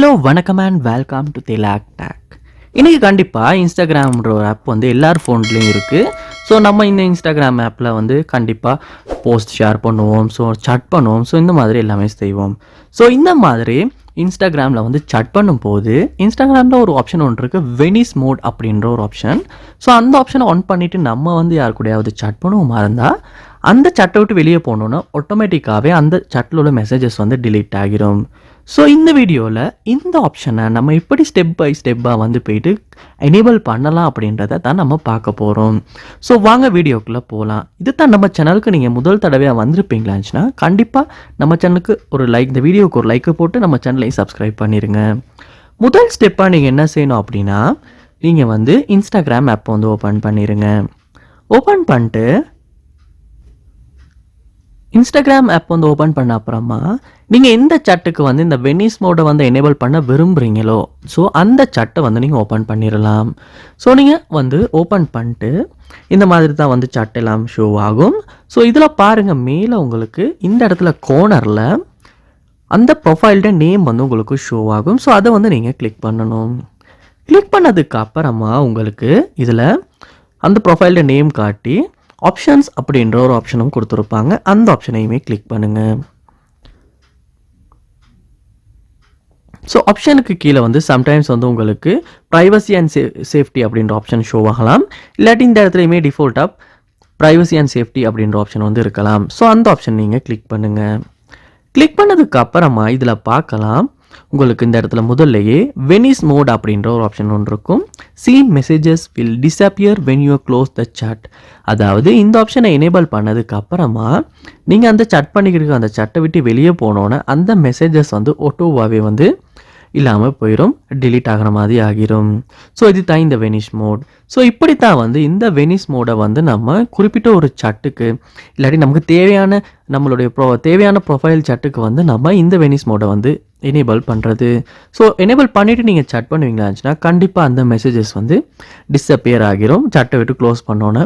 Hello வணக்கம் and welcome to ThilakTech. இன்றைக்கி கண்டிப்பாக இன்ஸ்டாகிராம்ன்ற ஒரு ஆப் வந்து எல்லார் ஃபோன்லேயும் இருக்குது. ஸோ நம்ம இந்த இன்ஸ்டாகிராம் ஆப்பில் வந்து கண்டிப்பாக போஸ்ட் ஷேர் பண்ணுவோம், ஸோ சட் பண்ணுவோம், ஸோ இந்த மாதிரி எல்லாமே செய்வோம். ஸோ இந்த மாதிரி இன்ஸ்டாகிராமில் வந்து சட் பண்ணும்போது இன்ஸ்டாகிராமில் ஒரு ஆப்ஷன் ஒன்று இருக்குது, வெனிஸ் மோட் அப்படின்ற ஒரு ஆப்ஷன். ஸோ அந்த ஆப்ஷனை ஆன் பண்ணிவிட்டு நம்ம வந்து யார் கூடயாவது சட் பண்ணுவோமா இருந்தால் அந்த சட்டை விட்டு வெளியே போனோன்னா ஆட்டோமேட்டிக்காகவே அந்த சட்டில் உள்ள மெசேஜஸ் வந்து டிலீட் ஆகிரும். ஸோ இந்த வீடியோவில் இந்த ஆப்ஷனை நம்ம எப்படி ஸ்டெப் பை ஸ்டெப்பாக வந்து போயிட்டு எனேபிள் பண்ணலாம் அப்படின்றத தான் நம்ம பார்க்க போகிறோம். ஸோ வாங்க வீடியோக்குள்ளே போகலாம். இது தான் நம்ம சேனலுக்கு நீங்கள் முதல் தடவையாக வந்திருப்பீங்களாச்சுன்னா கண்டிப்பாக நம்ம சேனலுக்கு ஒரு லைக், இந்த வீடியோவுக்கு ஒரு லைக்கை போட்டு நம்ம சேனலையும் சப்ஸ்கிரைப் பண்ணிடுங்க. முதல் ஸ்டெப்பாக நீங்கள் என்ன செய்யணும் அப்படின்னா, நீங்கள் வந்து இன்ஸ்டாகிராம் ஆப் வந்து ஓப்பன் பண்ணிடுங்க. ஓப்பன் பண்ணிட்டு இன்ஸ்டாகிராம் ஆப் வந்து ஓப்பன் பண்ண அப்புறமா நீங்கள் எந்த சட்டுக்கு வந்து இந்த வெனிஸ் மோடை வந்து எனேபிள் பண்ண விரும்புகிறீங்களோ ஸோ அந்த சட்டை வந்து நீங்கள் ஓப்பன் பண்ணிடலாம். ஸோ நீங்கள் வந்து ஓப்பன் பண்ணிட்டு இந்த மாதிரி தான் வந்து சட்டெல்லாம் ஷோ ஆகும். ஸோ இதில் பாருங்கள், மேலே உங்களுக்கு இந்த இடத்துல கோர்னரில் அந்த ப்ரொஃபைல்ட நேம் வந்து உங்களுக்கு ஷோ ஆகும். ஸோ அதை வந்து நீங்கள் கிளிக் பண்ணணும். கிளிக் பண்ணதுக்கு அப்புறமா உங்களுக்கு இதில் அந்த ப்ரொஃபைல்ட நேம் காட்டி ஆப்ஷன்ஸ் அப்படின்ற ஒரு ஆப்ஷனும் கொடுத்துருப்பாங்க. அந்த ஆப்ஷனையுமே கிளிக் பண்ணுங்கள். ஸோ ஆப்ஷனுக்கு கீழே வந்து சம்டைம்ஸ் வந்து உங்களுக்கு ப்ரைவசி அண்ட் சேஃப்டி அப்படின்ற ஆப்ஷன் ஷோ ஆகலாம். இல்லாட்டி இந்த இடத்துலையுமே டிஃபால்ட்டாக ப்ரைவசி அண்ட் சேஃப்டி அப்படின்ற ஆப்ஷன் வந்து இருக்கலாம். ஸோ அந்த ஆப்ஷன் நீங்கள் கிளிக் பண்ணுங்கள். கிளிக் பண்ணதுக்கு அப்புறமா இதில் பார்க்கலாம், உங்களுக்கு இந்த இடத்துல முதல்லையே வெனிஸ் மோட் அப்படின்ற ஒரு ஆப்ஷன் ஒன்று இருக்கும். Seen messages will disappear when you close the chat. அதாவது இந்த ஆப்ஷனை எனேபிள் பண்ணதுக்கு அப்புறமா நீங்கள் அந்த சட் பண்ணிக்கிட்டு அந்த சட்டை விட்டு வெளியே போனோன்னே அந்த மெசேஜஸ் வந்து ஆட்டோவாகவே வந்து இல்லாமல் போயிடும், டிலீட் ஆகிற மாதிரி ஆகிரும். ஸோ இது தான் இந்த வெனிஷ் மோட். ஸோ இப்படி தான் வந்து இந்த வெனிஸ் மோடை வந்து நம்ம குறிப்பிட்ட ஒரு சட்டுக்கு இல்லாட்டி நமக்கு நம்மளுடைய தேவையான ப்ரொஃபைல் சட்டுக்கு வந்து நம்ம இந்த வெனிஸ் மோடை வந்து எனேபிள் பண்ணுறது. ஸோ எனேபிள் பண்ணிவிட்டு நீங்கள் சட் பண்ணுவீங்களாச்சுன்னா கண்டிப்பாக அந்த மெசேஜஸ் வந்து டிஸப்பியர் ஆகிரும், சட்டை விட்டு க்ளோஸ் பண்ணோன்னே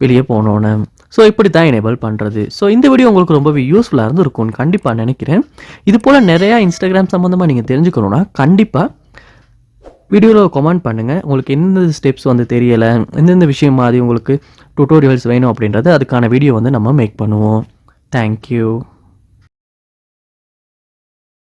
வெளியே போனோன்னே. ஸோ இப்படி தான் எனேபிள் பண்ணுறது. ஸோ இந்த வீடியோ உங்களுக்கு ரொம்பவே யூஸ்ஃபுல்லாக இருந்திருக்கும்னு கண்டிப்பாக நினைக்கிறேன். இது போல் நிறையா இன்ஸ்டாகிராம் சம்மந்தமாக நீங்கள் தெரிஞ்சுக்கணுன்னா கண்டிப்பாக வீடியோவில் கமெண்ட் பண்ணுங்கள். உங்களுக்கு எந்தெந்த ஸ்டெப்ஸ் வந்து தெரியலை, எந்தெந்த விஷயம் மாதிரி உங்களுக்கு டுட்டோரியல்ஸ் வேணும் அப்படின்றது அதுக்கான வீடியோ வந்து நம்ம மேக் பண்ணுவோம். தேங்க்யூ.